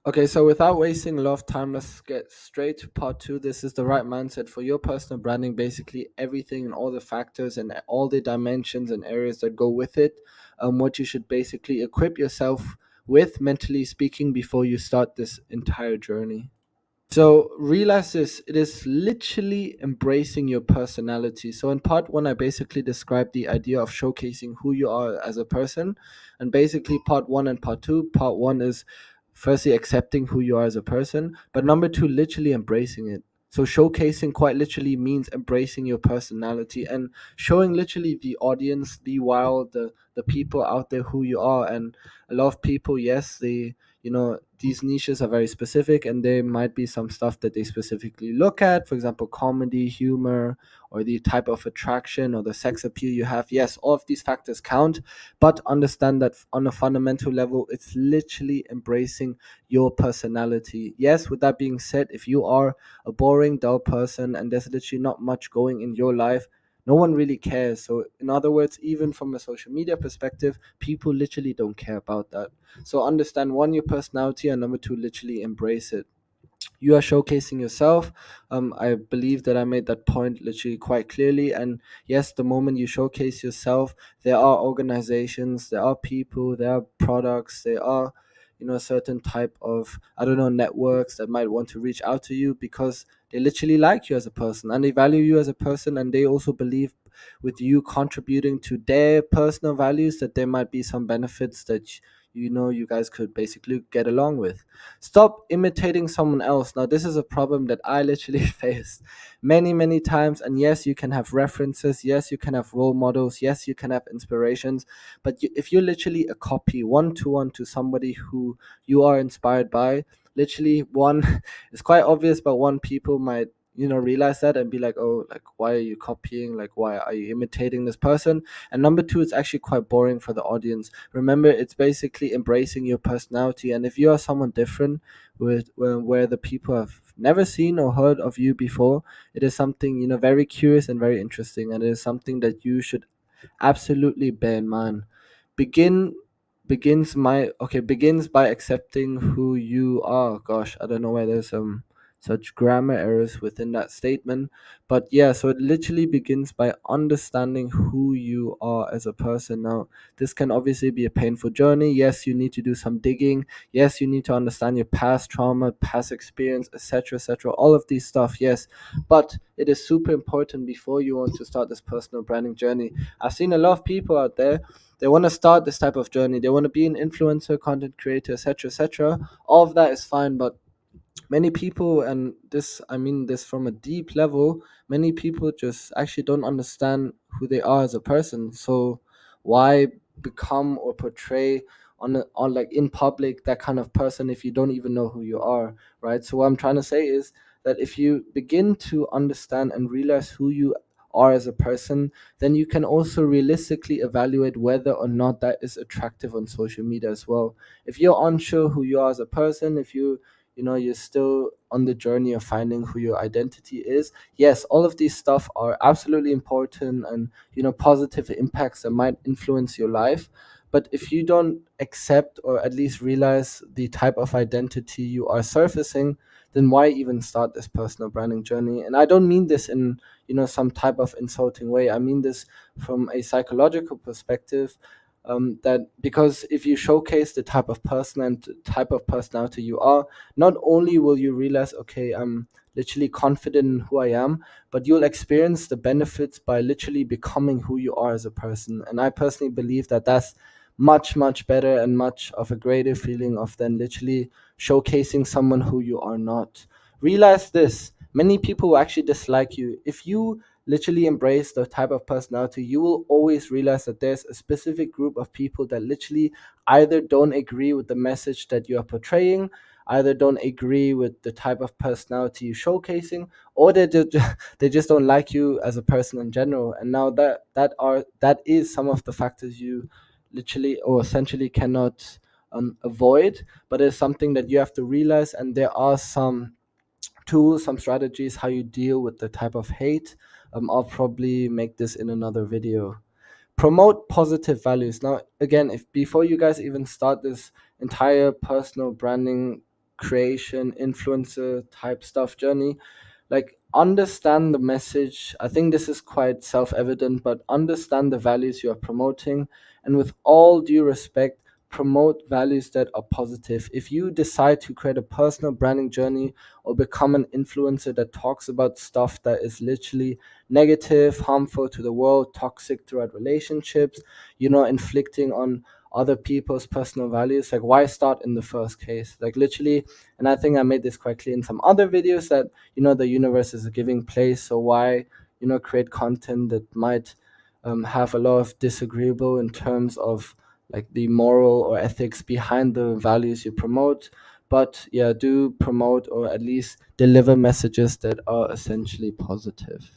Okay, so without wasting a lot of time, let's get straight to part two. This is the right mindset for your personal branding. Basically, everything and all the factors and all the dimensions and areas that go with it. What you should basically equip yourself with, mentally speaking, before you start this entire journey. So realize this, it is literally embracing your personality. So in part one, I basically described the idea of showcasing who you are as a person. And basically part one and part two, part one is firstly accepting who you are as a person, but number two, literally embracing it. So showcasing quite literally means embracing your personality and showing literally the audience, the wild, the people out there who you are. And a lot of people, yes, these niches are very specific, and there might be some stuff that they specifically look at, for example comedy, humor, or the type of attraction or the sex appeal you have. Yes, all of these factors count, but understand that on a fundamental level, it's literally embracing your personality. Yes, with that being said, if you are a boring dull person and there's literally not much going in your life, no one really cares. So in other words, even from a social media perspective, people literally don't care about that. So understand one, your personality, and number two, literally embrace it. You are showcasing yourself. I believe that I made that point literally quite clearly. And yes, the moment you showcase yourself, there are organizations, there are people, there are products, there are a certain type of, I don't know, networks that might want to reach out to you because they literally like you as a person and they value you as a person, and they also believe with you contributing to their personal values that there might be some benefits that you guys could basically get along with. Stop imitating someone else. Now, this is a problem that I literally faced many, many times. And yes, you can have references. Yes, you can have role models. Yes, you can have inspirations. But if you're literally a copy, one to one, to somebody who you are inspired by, literally one, it's quite obvious, but one, people might realize that and be like, oh, like, why are you copying, like, why are you imitating this person? And number two, it's actually quite boring for the audience. Remember, it's basically embracing your personality. And if you are someone different, where the people have never seen or heard of you before, it is something very curious and very interesting, and it is something that you should absolutely bear in mind. Begin begins by accepting who you are. Gosh, I don't know why there's some such grammar errors within that statement, but yeah, so it literally begins by understanding who you are as a person. Now, this can obviously be a painful journey. Yes, you need to do some digging. Yes, you need to understand your past trauma, past experience, etc., etc., all of these stuff. Yes, but it is super important before you want to start this personal branding journey. I've seen a lot of people out there, they want to start this type of journey, they want to be an influencer, content creator, etc., etc. All of that is fine, but many people, and this, I mean this from a deep level, many people just actually don't understand who they are as a person. So why become or portray on like in public that kind of person if you don't even know who you are, right? So what I'm trying to say is that if you begin to understand and realize who you are as a person, then you can also realistically evaluate whether or not that is attractive on social media as well. If you're unsure who you are as a person, if you're still on the journey of finding who your identity is, yes, all of these stuff are absolutely important, and positive impacts that might influence your life. But if you don't accept or at least realize the type of identity you are surfacing, then why even start this personal branding journey? And I don't mean this in some type of insulting way. I mean this from a psychological perspective, that because if you showcase the type of person and the type of personality you are, not only will you realize, okay, I'm literally confident in who I am, but you'll experience the benefits by literally becoming who you are as a person. And I personally believe that that's much, much better and much of a greater feeling of than literally showcasing someone who you are not. Realize this, many people will actually dislike you. If you literally embrace the type of personality, you will always realize that there's a specific group of people that literally either don't agree with the message that you are portraying, either don't agree with the type of personality you're showcasing, or they just don't like you as a person in general. And now that is some of the factors you literally or essentially cannot avoid, but it's something that you have to realize. And there are some tools, some strategies how you deal with the type of hate. I'll probably make this in another video. Promote positive values. Now, again, if before you guys even start this entire personal branding creation influencer type stuff journey, like understand the message. I think this is quite self-evident, but understand the values you are promoting, and with all due respect, promote values that are positive. If you decide to create a personal branding journey or become an influencer that talks about stuff that is literally negative, harmful to the world, toxic throughout relationships, inflicting on other people's personal values, like why start in the first case? Like literally, and I think I made this quite clear in some other videos, that the universe is a giving place, so why create content that might have a lot of disagreeable in terms of like the moral or ethics behind the values you promote. But yeah, do promote or at least deliver messages that are essentially positive.